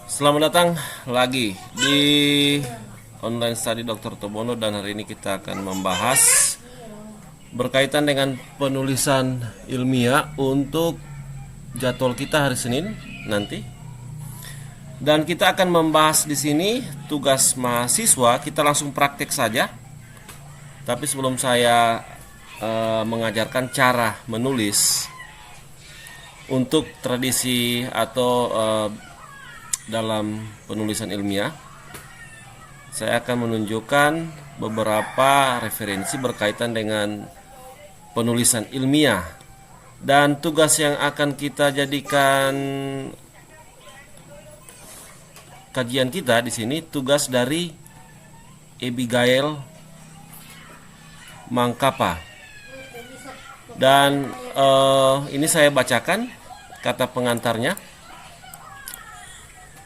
Selamat datang lagi di online study Dr. Tobono, dan hari ini kita akan membahas berkaitan dengan penulisan ilmiah untuk jadwal kita hari Senin nanti. Dan kita akan membahas di sini tugas mahasiswa. Kita langsung praktek saja. Tapi sebelum saya mengajarkan cara menulis untuk tradisi atau dalam penulisan ilmiah, saya akan menunjukkan beberapa referensi berkaitan dengan penulisan ilmiah. Dan tugas yang akan kita jadikan kajian kita di sini, tugas dari Abigail Mangkapa. Dan ini saya bacakan kata pengantarnya.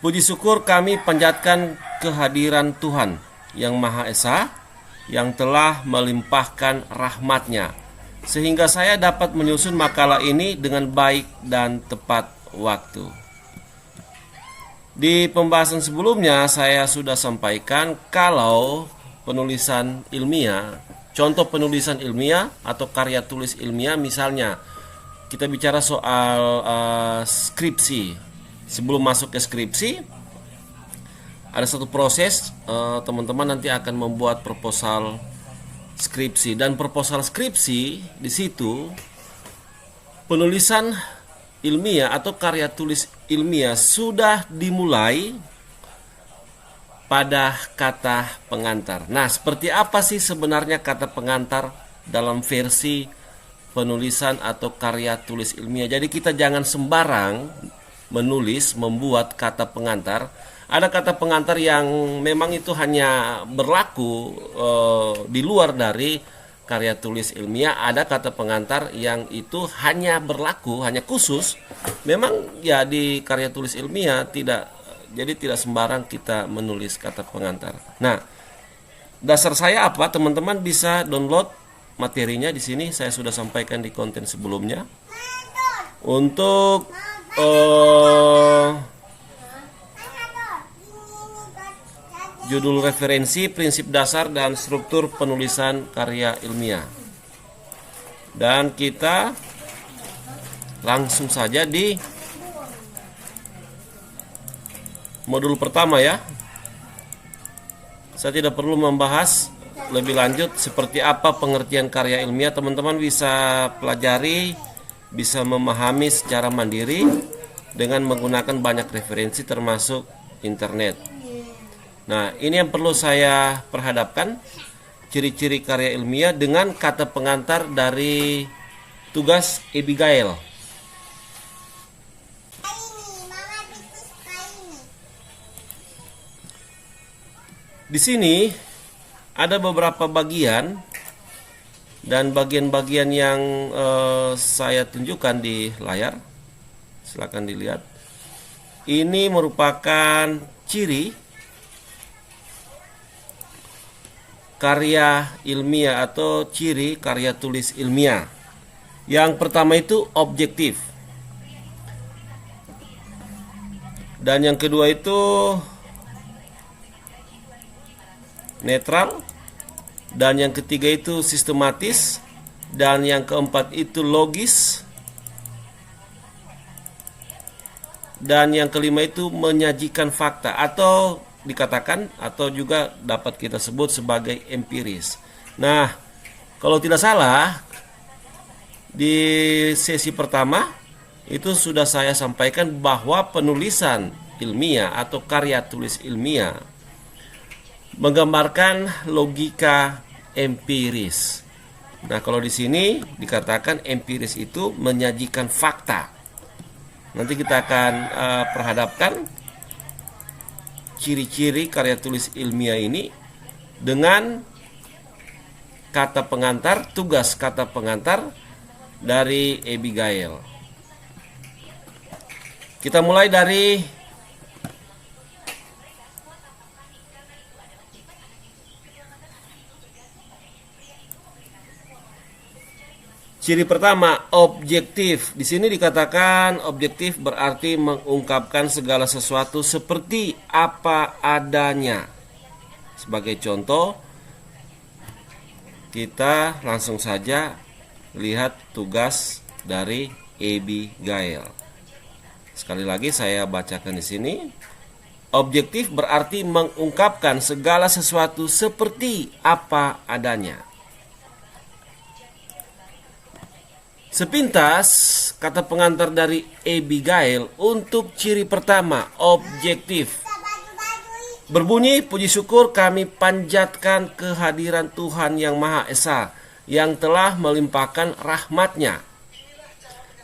Puji syukur kami panjatkan kehadiran Tuhan yang Maha Esa, yang telah melimpahkan rahmat-Nya, sehingga saya dapat menyusun makalah ini dengan baik dan tepat waktu. Di pembahasan sebelumnya saya sudah sampaikan kalau penulisan ilmiah, contoh penulisan ilmiah atau karya tulis ilmiah, misalnya kita bicara soal skripsi. Sebelum masuk ke skripsi, ada satu proses, teman-teman nanti akan membuat proposal skripsi. Dan proposal skripsi di situ, penulisan ilmiah atau karya tulis ilmiah sudah dimulai pada kata pengantar. Nah, seperti apa sih sebenarnya kata pengantar dalam versi penulisan atau karya tulis ilmiah? Jadi kita jangan sembarang menulis, membuat kata pengantar. Ada kata pengantar yang memang itu hanya berlaku di luar dari karya tulis ilmiah. Ada kata pengantar yang itu hanya berlaku, hanya khusus memang ya di karya tulis ilmiah. Jadi tidak sembarang kita menulis kata pengantar. Nah, dasar saya apa? Teman-teman bisa download materinya di sini. Saya sudah sampaikan di konten sebelumnya. Untuk judul referensi, prinsip dasar dan struktur penulisan karya ilmiah. Dan kita langsung saja di modul pertama ya. Saya tidak perlu membahas lebih lanjut seperti apa pengertian karya ilmiah. Teman-teman bisa pelajari, bisa memahami secara mandiri dengan menggunakan banyak referensi termasuk internet. Nah, ini yang perlu saya perhadapkan, ciri-ciri karya ilmiah dengan kata pengantar dari tugas Abigail. Di sini ada beberapa bagian, dan bagian-bagian yang saya tunjukkan di layar, silakan dilihat. Ini merupakan ciri karya ilmiah atau ciri karya tulis ilmiah. Yang pertama itu objektif, dan yang kedua itu netral, dan yang ketiga itu sistematis, dan yang keempat itu logis, dan yang kelima itu menyajikan fakta, atau dikatakan atau juga dapat kita sebut sebagai empiris. Nah, kalau tidak salah di sesi pertama itu sudah saya sampaikan bahwa penulisan ilmiah atau karya tulis ilmiah menggambarkan logika empiris. Nah, kalau di sini dikatakan empiris itu menyajikan fakta. Nanti kita akan perhadapkan ciri-ciri karya tulis ilmiah ini dengan kata pengantar, tugas kata pengantar dari Abigail. Kita mulai dari Ciri pertama, objektif. Di sini dikatakan objektif berarti mengungkapkan segala sesuatu seperti apa adanya. Sebagai contoh, kita langsung saja lihat tugas dari Abigail. Sekali lagi saya bacakan di sini. Objektif berarti mengungkapkan segala sesuatu seperti apa adanya. Sepintas kata pengantar dari Abigail untuk ciri pertama, objektif. Berbunyi, puji syukur kami panjatkan kehadiran Tuhan yang Maha Esa yang telah melimpahkan rahmat-Nya,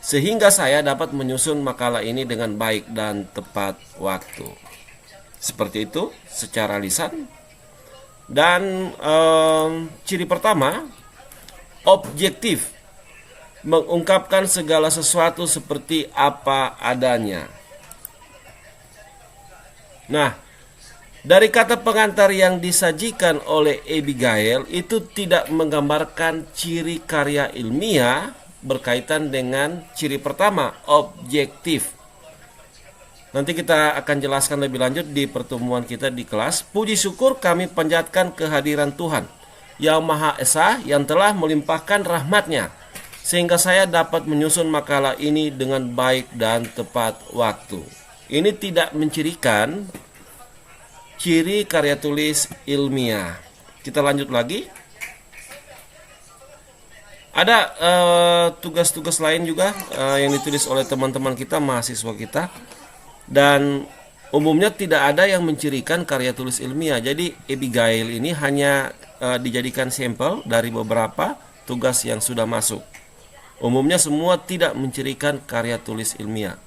sehingga saya dapat menyusun makalah ini dengan baik dan tepat waktu. Seperti itu secara lisan. Dan ciri pertama, objektif, mengungkapkan segala sesuatu seperti apa adanya. Nah, dari kata pengantar yang disajikan oleh Abigail itu tidak menggambarkan ciri karya ilmiah berkaitan dengan ciri pertama, objektif. Nanti kita akan jelaskan lebih lanjut di pertemuan kita di kelas. Puji syukur kami panjatkan kehadiran Tuhan yang Maha Esa yang telah melimpahkan rahmat-Nya, sehingga saya dapat menyusun makalah ini dengan baik dan tepat waktu. Ini tidak mencirikan ciri karya tulis ilmiah. Kita lanjut lagi. Ada tugas-tugas lain juga yang ditulis oleh teman-teman kita, mahasiswa kita. Dan umumnya tidak ada yang mencirikan karya tulis ilmiah. Jadi Abigail ini hanya dijadikan sampel dari beberapa tugas yang sudah masuk. Umumnya semua tidak mencirikan karya tulis ilmiah.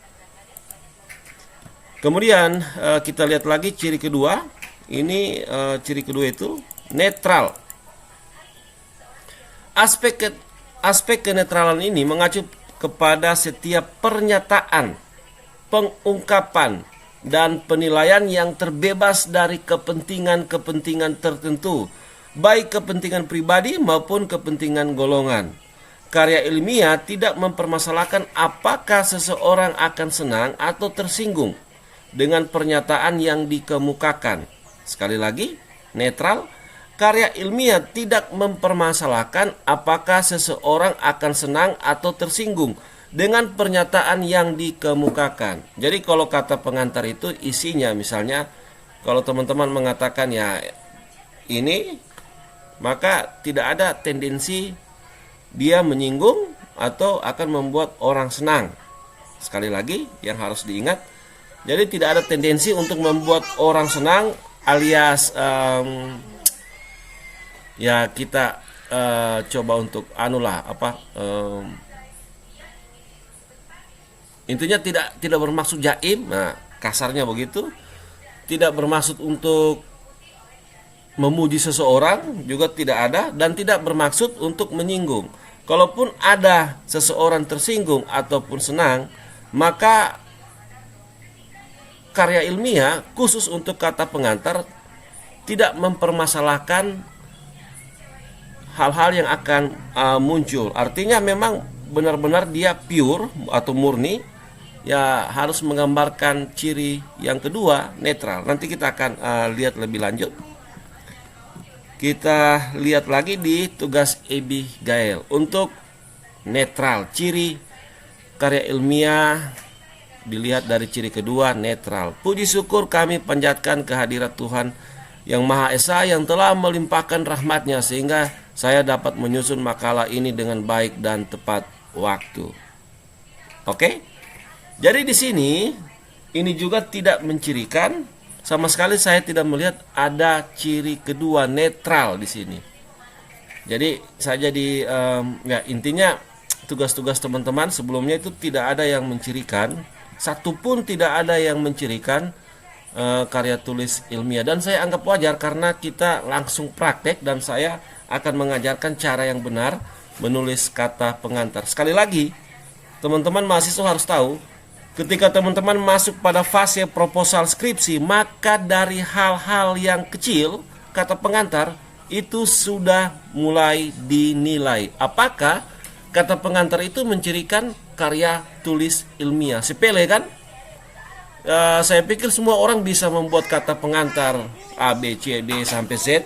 Kemudian kita lihat lagi ciri kedua. Ini ciri kedua itu netral. Aspek kenetralan ini mengacu kepada setiap pernyataan, pengungkapan, dan penilaian yang terbebas dari kepentingan-kepentingan tertentu, baik kepentingan pribadi maupun kepentingan golongan. Karya ilmiah tidak mempermasalahkan apakah seseorang akan senang atau tersinggung dengan pernyataan yang dikemukakan. Sekali lagi, netral. Karya ilmiah tidak mempermasalahkan apakah seseorang akan senang atau tersinggung dengan pernyataan yang dikemukakan. Jadi kalau kata pengantar itu isinya, misalnya kalau teman-teman mengatakan ya ini, maka tidak ada tendensi dia menyinggung atau akan membuat orang senang. Sekali lagi yang harus diingat, jadi tidak ada tendensi untuk membuat orang senang alias ya kita coba untuk intinya tidak bermaksud jaim, nah kasarnya begitu. Tidak bermaksud untuk memuji seseorang juga tidak ada, dan tidak bermaksud untuk menyinggung. Kalaupun ada seseorang tersinggung ataupun senang, maka karya ilmiah khusus untuk kata pengantar tidak mempermasalahkan hal-hal yang akan muncul. Artinya memang benar-benar dia pure atau murni, ya harus menggambarkan ciri yang kedua, netral. Nanti kita akan lihat lebih lanjut. Kita lihat lagi di tugas Abigail untuk netral. Ciri karya ilmiah dilihat dari ciri kedua, netral. Puji syukur kami panjatkan kehadirat Tuhan yang Maha Esa yang telah melimpahkan rahmat-Nya, sehingga saya dapat menyusun makalah ini dengan baik dan tepat waktu. Oke? Jadi di sini ini juga tidak mencirikan. Sama sekali saya tidak melihat ada ciri kedua, netral di sini. Jadi saya jadi ya intinya tugas-tugas teman-teman sebelumnya itu tidak ada yang mencirikan, satupun tidak ada yang mencirikan karya tulis ilmiah. Dan saya anggap wajar karena kita langsung praktek dan saya akan mengajarkan cara yang benar menulis kata pengantar. Sekali lagi, teman-teman mahasiswa harus tahu, ketika teman-teman masuk pada fase proposal skripsi, maka dari hal-hal yang kecil, kata pengantar itu sudah mulai dinilai. Apakah kata pengantar itu mencirikan karya tulis ilmiah. Sepele kan? Saya pikir semua orang bisa membuat kata pengantar A, B, C, D sampai Z.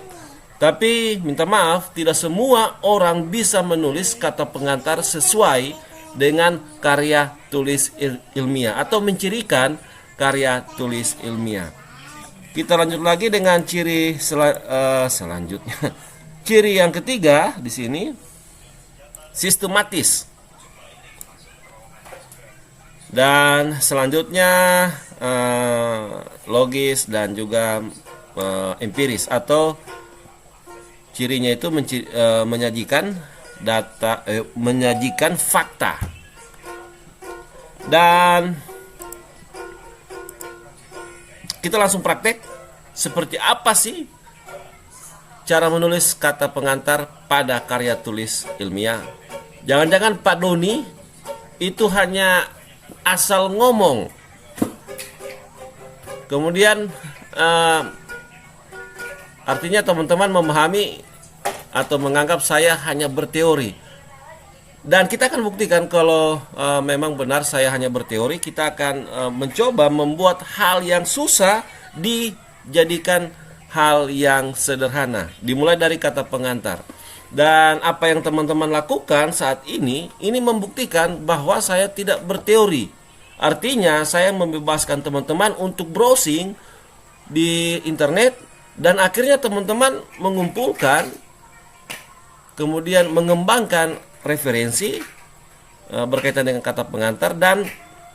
Tapi minta maaf, tidak semua orang bisa menulis kata pengantar sesuai dengan karya tulis ilmiah atau mencirikan karya tulis ilmiah. Kita lanjut lagi dengan ciri selanjutnya. Ciri yang ketiga di sini sistematis. Dan selanjutnya logis dan juga empiris, atau cirinya itu menyajikan data, menyajikan fakta. Dan kita langsung praktek seperti apa sih cara menulis kata pengantar pada karya tulis ilmiah. Jangan-jangan Pak Doni itu hanya asal ngomong, kemudian artinya teman-teman memahami atau menganggap saya hanya berteori. Dan kita akan buktikan kalau memang benar saya hanya berteori. Kita akan mencoba membuat hal yang susah dijadikan hal yang sederhana, dimulai dari kata pengantar. Dan apa yang teman-teman lakukan saat ini membuktikan bahwa saya tidak berteori. Artinya saya membebaskan teman-teman untuk browsing di internet, dan akhirnya teman-teman mengumpulkan, kemudian mengembangkan referensi berkaitan dengan kata pengantar, dan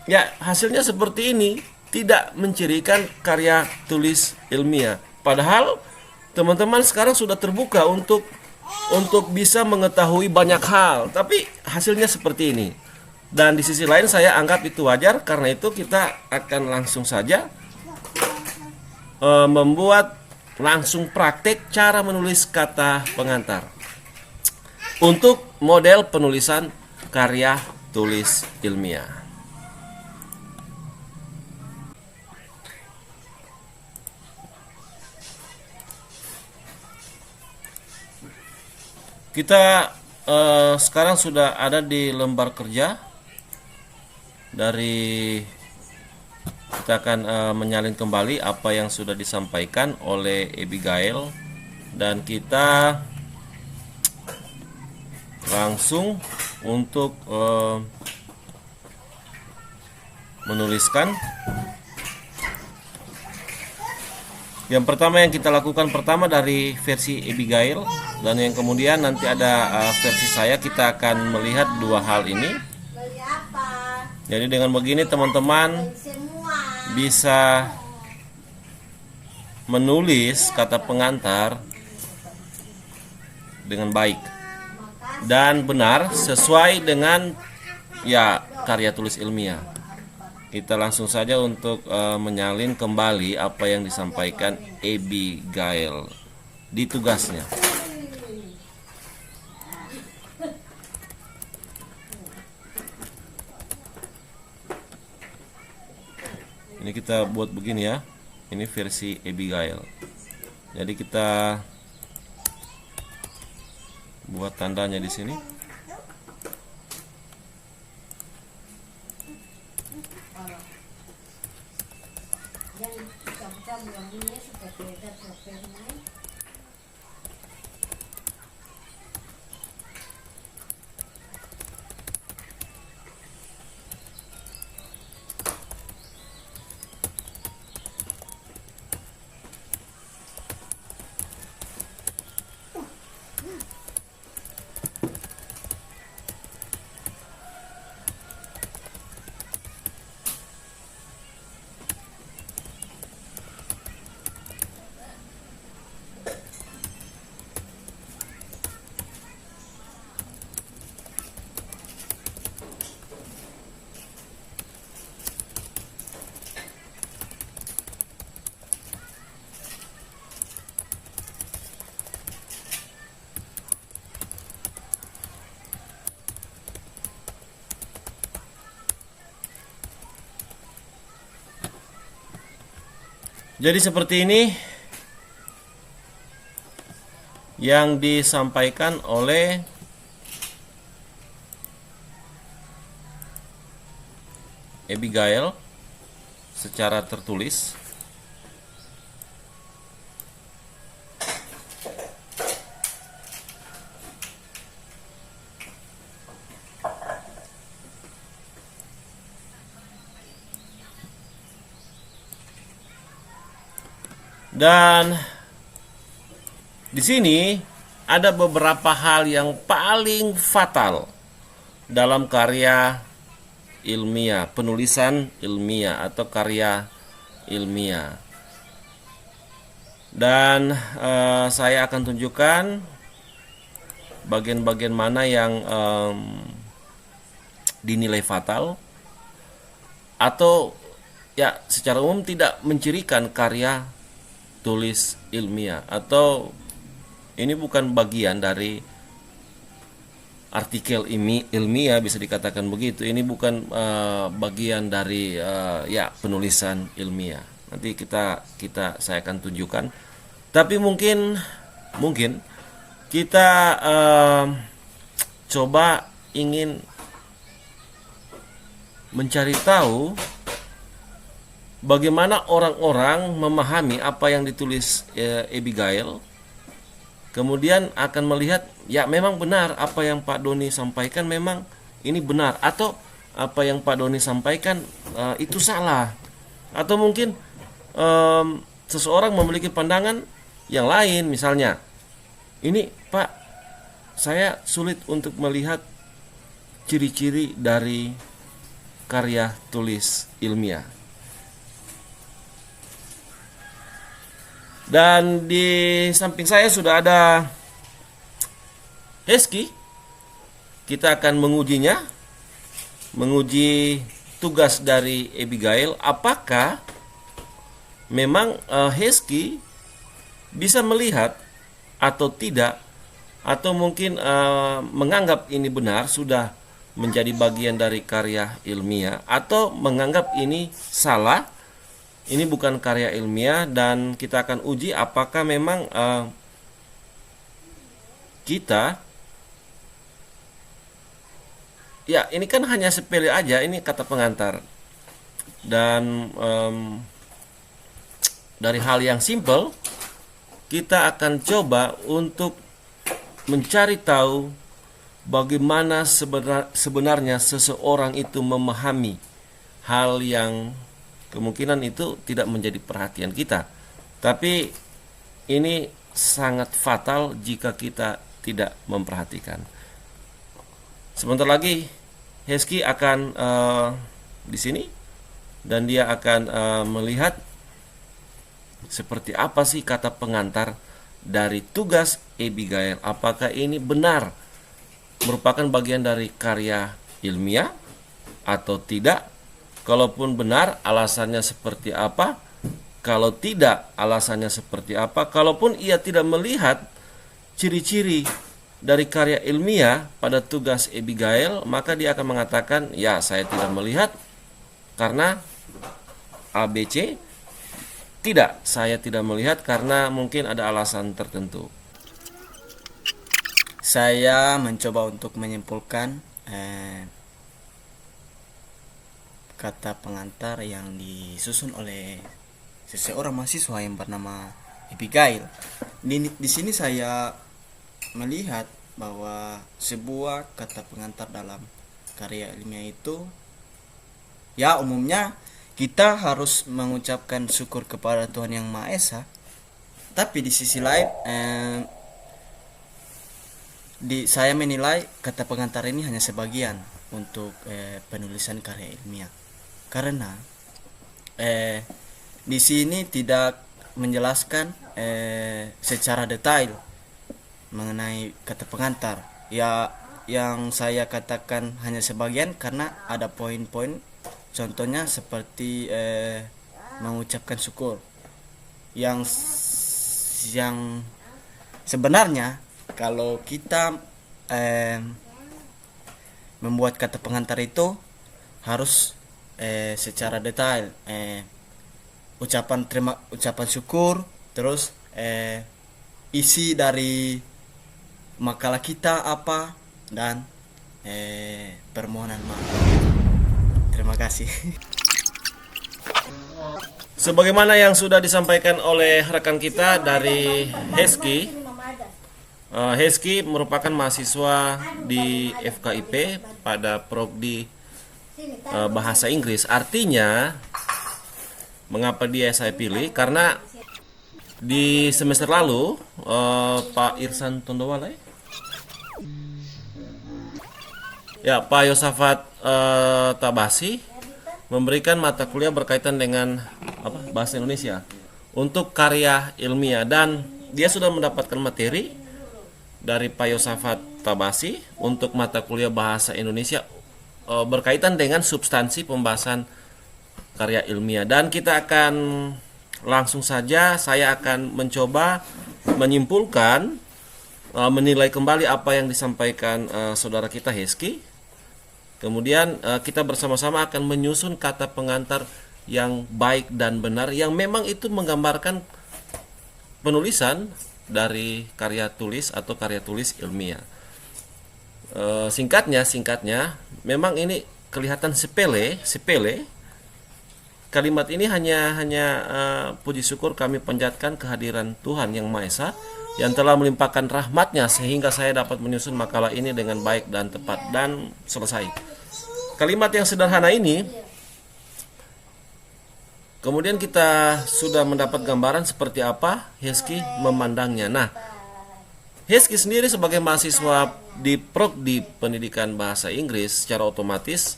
ya hasilnya seperti ini, tidak mencirikan karya tulis ilmiah. Padahal teman-teman sekarang sudah terbuka untuk bisa mengetahui banyak hal, tapi hasilnya seperti ini. Dan di sisi lain saya anggap itu wajar. Karena itu kita akan langsung saja membuat langsung praktek cara menulis kata pengantar untuk model penulisan karya tulis ilmiah. Kita sekarang sudah ada di lembar kerja. Kita akan menyalin kembali apa yang sudah disampaikan oleh Abigail, dan kita langsung untuk menuliskan. Yang pertama yang kita lakukan pertama dari versi Abigail, dan yang kemudian nanti ada versi saya. Kita akan melihat dua hal ini. Jadi dengan begini teman-teman bisa menulis kata pengantar dengan baik dan benar sesuai dengan ya karya tulis ilmiah. Kita langsung saja untuk menyalin kembali apa yang disampaikan Abigail di tugasnya. Ini kita buat begini ya. Ini versi Abigail. Jadi kita buat tandanya di sini. Jadi seperti ini yang disampaikan oleh Abigail secara tertulis. Dan di sini ada beberapa hal yang paling fatal dalam karya ilmiah, penulisan ilmiah atau karya ilmiah. Dan saya akan tunjukkan bagian-bagian mana yang dinilai fatal atau ya secara umum tidak mencirikan karya tulis ilmiah, atau ini bukan bagian dari artikel ilmiah, bisa dikatakan begitu. Ini bukan bagian dari ya penulisan ilmiah. Nanti saya akan tunjukkan. Tapi mungkin kita coba ingin mencari tahu bagaimana orang-orang memahami apa yang ditulis Abigail, kemudian akan melihat ya memang benar apa yang Pak Doni sampaikan, memang ini benar, atau apa yang Pak Doni sampaikan itu salah, atau mungkin seseorang memiliki pandangan yang lain. Misalnya, ini Pak, saya sulit untuk melihat ciri-ciri dari karya tulis ilmiah. Dan di samping saya sudah ada Hesky. Kita akan mengujinya, menguji tugas dari Abigail. Apakah memang Hesky bisa melihat atau tidak, atau mungkin menganggap ini benar, sudah menjadi bagian dari karya ilmiah, atau menganggap ini salah, ini bukan karya ilmiah. Dan kita akan uji apakah memang kita, ya ini kan hanya sepele aja, ini kata pengantar. Dan dari hal yang simple, kita akan coba untuk mencari tahu bagaimana sebenarnya seseorang itu memahami hal yang kemungkinan itu tidak menjadi perhatian kita, tapi ini sangat fatal jika kita tidak memperhatikan. Sebentar lagi Hesky akan di sini, dan dia akan melihat seperti apa sih kata pengantar dari tugas Abigail. Apakah ini benar merupakan bagian dari karya ilmiah atau tidak? Kalaupun benar, alasannya seperti apa? Kalau tidak, alasannya seperti apa? Kalaupun ia tidak melihat ciri-ciri dari karya ilmiah pada tugas Abigail, maka dia akan mengatakan, ya saya tidak melihat karena ABC. Tidak, saya tidak melihat karena mungkin ada alasan tertentu. Saya mencoba untuk menyimpulkan kata pengantar yang disusun oleh seseorang mahasiswa yang bernama Abigail. Di sini saya melihat bahwa sebuah kata pengantar dalam karya ilmiah itu, ya umumnya kita harus mengucapkan syukur kepada Tuhan Yang Maha Esa. Tapi di sisi lain, saya menilai kata pengantar ini hanya sebagian untuk penulisan karya ilmiah. Karena di sini tidak menjelaskan secara detail mengenai kata pengantar. Ya, yang saya katakan hanya sebagian karena ada poin-poin, contohnya seperti mengucapkan syukur yang sebenarnya kalau kita membuat kata pengantar itu harus secara detail, ucapan syukur, terus isi dari makalah kita apa, dan permohonan maaf. Terima kasih. Sebagaimana yang sudah disampaikan oleh rekan kita dari Hesky, Hesky merupakan mahasiswa di FKIP pada prodi bahasa Inggris. Artinya, mengapa dia saya pilih? Karena di semester lalu Pak Irsan Tondowala, Pak Yosafat Tabasi memberikan mata kuliah berkaitan dengan bahasa Indonesia untuk karya ilmiah, dan dia sudah mendapatkan materi dari Pak Yosafat Tabasi untuk mata kuliah bahasa Indonesia berkaitan dengan substansi pembahasan karya ilmiah. Dan kita akan langsung saja, saya akan mencoba menyimpulkan, menilai kembali apa yang disampaikan saudara kita Hesky. Kemudian kita bersama-sama akan menyusun kata pengantar yang baik dan benar, yang memang itu menggambarkan penulisan dari karya tulis atau karya tulis ilmiah. Singkatnya, memang ini kelihatan sepele. Kalimat ini hanya puji syukur kami panjatkan kehadiran Tuhan Yang Maha Esa yang telah melimpahkan rahmat-Nya sehingga saya dapat menyusun makalah ini dengan baik dan tepat dan selesai. Kalimat yang sederhana ini, kemudian kita sudah mendapat gambaran seperti apa Hesky memandangnya. Nah, Hesky sendiri sebagai mahasiswa di Prodi Pendidikan Bahasa Inggris secara otomatis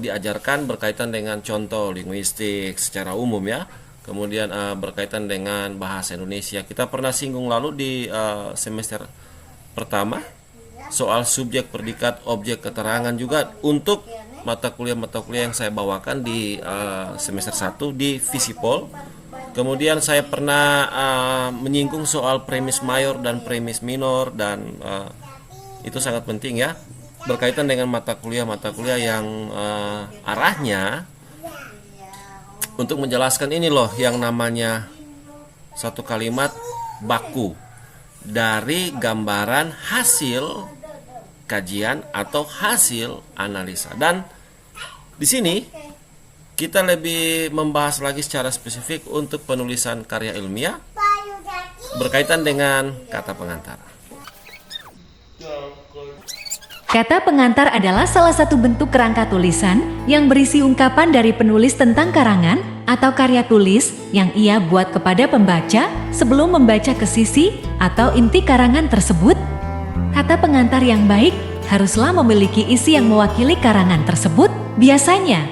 diajarkan berkaitan dengan contoh linguistik secara umum ya. Kemudian berkaitan dengan bahasa Indonesia. Kita pernah singgung lalu di semester pertama soal subjek, predikat, objek, keterangan juga untuk mata kuliah yang saya bawakan di semester 1 di Visipol. Kemudian saya pernah menyinggung soal premis mayor dan premis minor, dan itu sangat penting ya berkaitan dengan mata kuliah yang arahnya untuk menjelaskan ini loh yang namanya satu kalimat baku dari gambaran hasil kajian atau hasil analisa. Dan di sini kita lebih membahas lagi secara spesifik untuk penulisan karya ilmiah berkaitan dengan kata pengantar. Kata pengantar adalah salah satu bentuk kerangka tulisan yang berisi ungkapan dari penulis tentang karangan atau karya tulis yang ia buat kepada pembaca sebelum membaca ke sisi atau inti karangan tersebut. Kata pengantar yang baik haruslah memiliki isi yang mewakili karangan tersebut. Biasanya,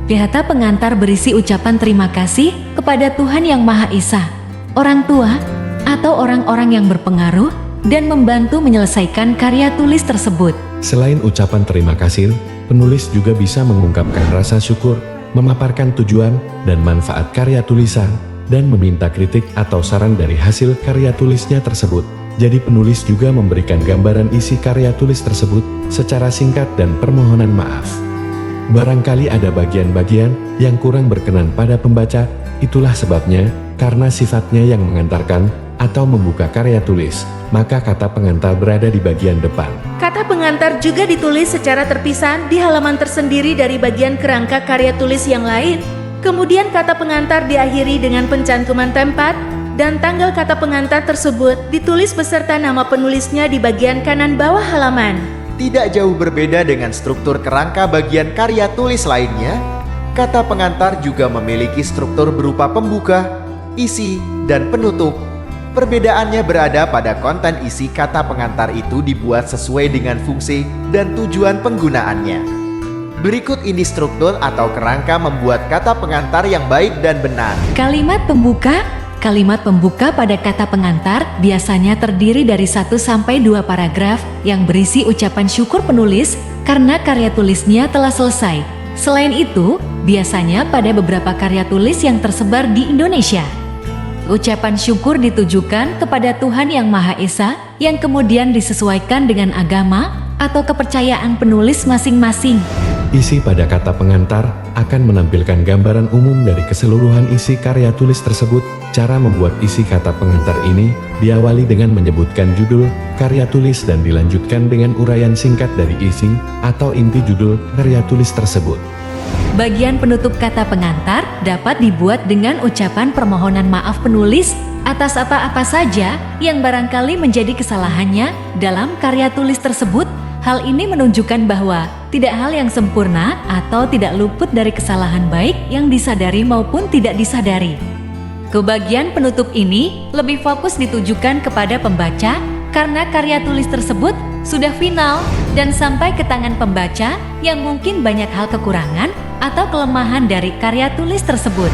kata pengantar berisi ucapan terima kasih kepada Tuhan Yang Maha Esa, orang tua, atau orang-orang yang berpengaruh dan membantu menyelesaikan karya tulis tersebut. Selain ucapan terima kasih, penulis juga bisa mengungkapkan rasa syukur, memaparkan tujuan dan manfaat karya tulisan, dan meminta kritik atau saran dari hasil karya tulisnya tersebut. Jadi penulis juga memberikan gambaran isi karya tulis tersebut secara singkat dan permohonan maaf. Barangkali ada bagian-bagian yang kurang berkenan pada pembaca, itulah sebabnya, karena sifatnya yang mengantarkan atau membuka karya tulis, maka kata pengantar berada di bagian depan. Kata pengantar juga ditulis secara terpisah di halaman tersendiri dari bagian kerangka karya tulis yang lain. Kemudian kata pengantar diakhiri dengan pencantuman tempat, dan tanggal kata pengantar tersebut ditulis beserta nama penulisnya di bagian kanan bawah halaman. Tidak jauh berbeda dengan struktur kerangka bagian karya tulis lainnya, kata pengantar juga memiliki struktur berupa pembuka, isi, dan penutup. Perbedaannya berada pada konten isi kata pengantar itu dibuat sesuai dengan fungsi dan tujuan penggunaannya. Berikut ini struktur atau kerangka membuat kata pengantar yang baik dan benar. Kalimat pembuka. Kalimat pembuka pada kata pengantar biasanya terdiri dari 1-2 paragraf yang berisi ucapan syukur penulis karena karya tulisnya telah selesai. Selain itu, biasanya pada beberapa karya tulis yang tersebar di Indonesia, ucapan syukur ditujukan kepada Tuhan Yang Maha Esa yang kemudian disesuaikan dengan agama atau kepercayaan penulis masing-masing. Isi pada kata pengantar akan menampilkan gambaran umum dari keseluruhan isi karya tulis tersebut. Cara membuat isi kata pengantar ini diawali dengan menyebutkan judul karya tulis dan dilanjutkan dengan uraian singkat dari isi atau inti judul karya tulis tersebut. Bagian penutup kata pengantar dapat dibuat dengan ucapan permohonan maaf penulis atas apa-apa saja yang barangkali menjadi kesalahannya dalam karya tulis tersebut. Hal ini menunjukkan bahwa tidak hal yang sempurna atau tidak luput dari kesalahan baik yang disadari maupun tidak disadari. Kebagian penutup ini lebih fokus ditujukan kepada pembaca karena karya tulis tersebut sudah final dan sampai ke tangan pembaca yang mungkin banyak hal kekurangan atau kelemahan dari karya tulis tersebut.